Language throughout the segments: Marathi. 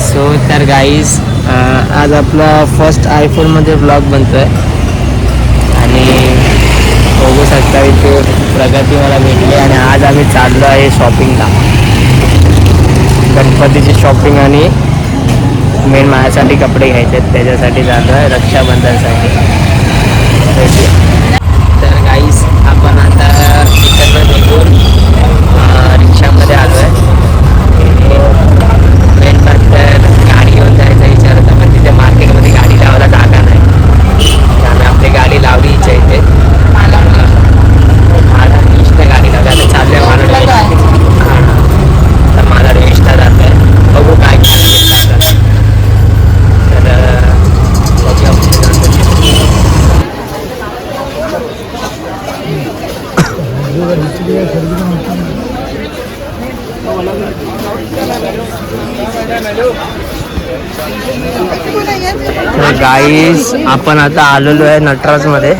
सो तर गाईज आज आपला फर्स्ट आयफोनमध्ये ब्लॉग बनतो आहे आणि बघू शकता इथे प्रगती मला भेटली आणि आज आम्ही चाललो आहे शॉपिंगला. गणपतीची शॉपिंग आणि मेन माझ्यासाठी कपडे घ्यायचे आहेत, त्याच्यासाठी चाललो आहे रक्षाबंधनसाठी. तर गाईज आपण आता इकडनं निघून रिक्षामध्ये आलो आहे. मेन तर गाडी घेऊन जायचा विचार होता, पण तिथे मार्केटमध्ये गाडी लावायला जागा नाही, त्यामुळे आपली गाडी लावली इच्छा इथे. माझा इष्ट गाडी लावली आता चालू आहे मला. तर माझा रेस्टा जात आहे, बघू काय तर गाईज आपण आता आलेलो आहे नटराजमध्ये.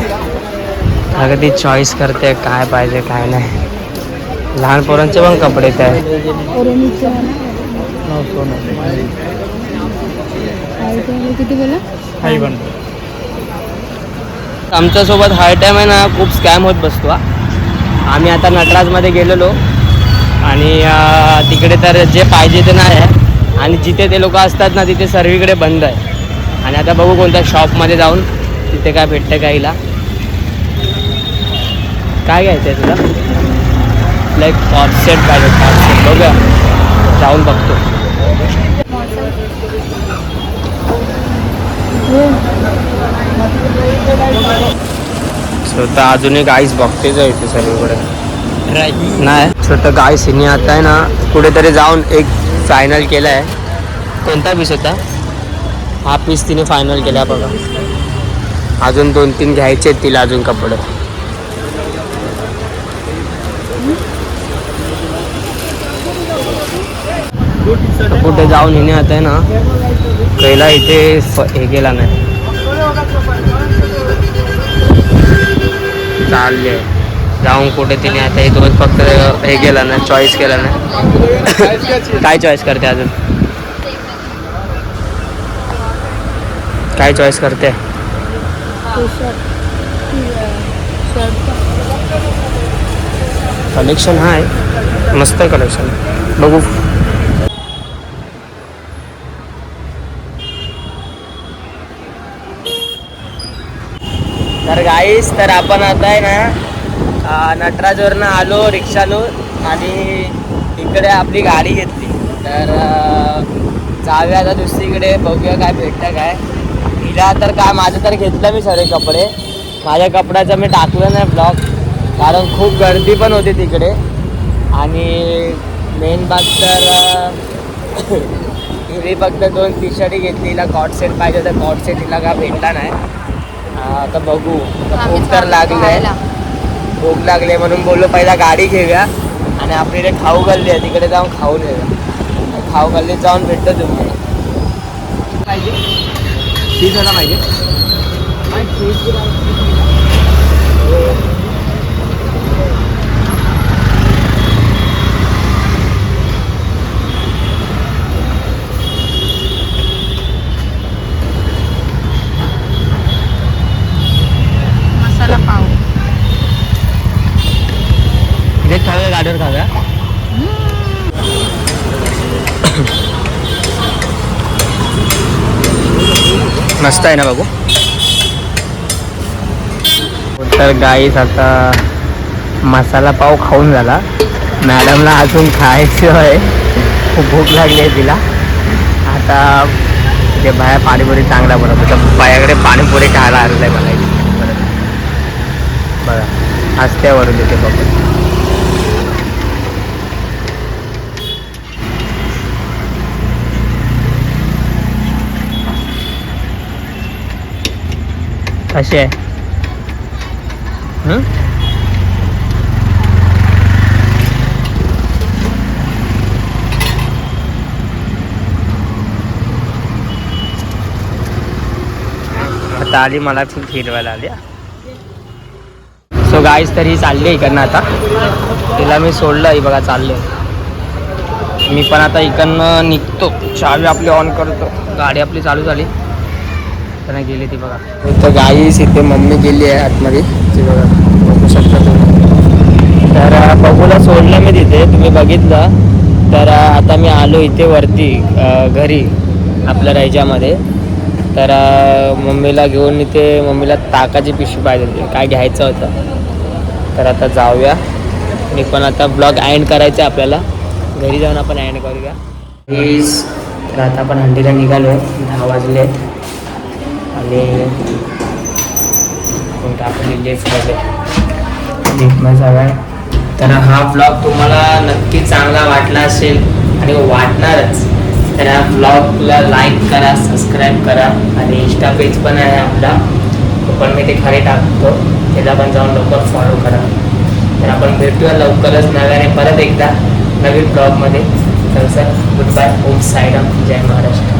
अगं ती चॉईस करते काय पाहिजे काय नाही. लहान पोरांचे पण कपडे ते आहे. आमच्यासोबत हाय टाईम आहे ना, खूप स्कॅम होत बसतो. आम्ही आता नटराजमध्ये गेलेलो आणि तिकडे तर जे पाहिजे ते नाही आहे आणि जिथे ते लोक असतात ना तिथे सर्वीकडे बंद आहे. आणि आता बघू कोणत्या शॉपमध्ये जाऊन तिथे काय भेटतं काहीला. काय घ्यायचं आहे तुला? लाईक कॉर्सेट पाहिजे, कॉर्सेट. बघूया, जाऊन बघतो. स्वतः अजून एक आईस बघतेच आहे इथे सर्वीकडे नाही. छोटं गाय सिनी आता आहे ना कुठेतरी जाऊन एक फायनल केला आहे. कोणता पीस होता? हा पीस तिने फायनल केला बघा. अजून 2-3 घ्यायचे आहेत तिला अजून कपडे. कुठे जाऊन हिने आता आहे ना कैला इथे हे केला नाही. चालले जाऊन कुठे तिने आता हे दोन फक्त हे केलं ना, चॉईस केला ना. काय चॉईस करते अजून? काय चॉईस करते? कलेक्शन आहे मस्त कलेक्शन, बघू. तर गाईस तर आपण आता आहे ना नटराजवरनं आलो रिक्षानं आणि इकडे आपली गाडी घेतली. तर जाऊया आता दुसरीकडे, बघूया काय भेटतं काय. हिला तर काय माझं तर घेतलं मी सगळे कपडे. माझ्या कपड्याचं मी टाकलं नाही ब्लॉग, कारण खूप गर्दी पण होती तिकडे. आणि मेन बात तर हिने फक्त 2 टी-शर्ट घेतली. हिला कॉट सेट पाहिजे तर कॉट सेट हिला काय भेटला नाही. आता बघू, भूक तर लागले, भूक लागले म्हणून बोललो पहिला गाडी घेऊया आणि आपली खाऊ गल्ली आहे तिकडे जाऊन खाऊन येऊया. खाऊ गल्लीत जाऊन भेटतो तुम्ही. पाहिजे चीज वाला पाहिजे. मसाला पाव इथे खाऊया, गाडीवर खाऊया. मस्त आहे ना बघू. तर गाईस आता मसाला पाव खाऊन झाला. मॅडमला अजून खायचं आहे, खूप भूक लागली आहे तिला. आता ते बाहेर पाणीपुरी चांगला बनवतो, तर बायाकडे पाणीपुरी खायला आलेलं आहे मला. बघा हस्त्यावरून देते बघा. कशी आहे? आता आली मला खूप फिरवायला आली. सो गाईज तर ही चालली इकडनं. आता तिला मी सोडलं, ही बघा चालले. मी पण आता इकडनं निघतो, चावी आपली ऑन करतो, गाडी आपली चालू झाली. त्यांना गेली ती बघा. तर गाईस इथे मम्मी गेली आहे आतमध्ये, ती बघा बघू शकता तुम्ही. तर बघूला सोडलं मी तिथे, तुम्ही बघितलं. तर आता मी आलो इथे वरती घरी आपल्या रायच्यामध्ये. तर मम्मीला घेऊन इथे, मम्मीला ताकाची पिशवी पाहिजे होती, काय घ्यायचं होतं. तर आता जाऊया. मी पण आता ब्लॉग एंड करायचं आहे आपल्याला, घरी जाऊन आपण एंड करूया. प्लीज. तर आता आपण हंडीला निघालो, 10 वाजले आणि आपण लेफ्टमध्ये लेफ्टमध्ये जाऊया. तर हा ब्लॉग तुम्हाला नक्की चांगला वाटला असेल आणि वाटणारच. तर ह्या ब्लॉगला लाईक करा, सबस्क्राईब करा आणि इंस्टा पेज पण आहे आपला, तो पण मी ते खाली टाकतो, त्याला पण जाऊन लवकर फॉलो करा. तर आपण भेटूया लवकरच नव्याने परत एकदा नवीन ब्लॉगमध्ये. तर sir good bye, Om Sairam, जय महाराष्ट्र.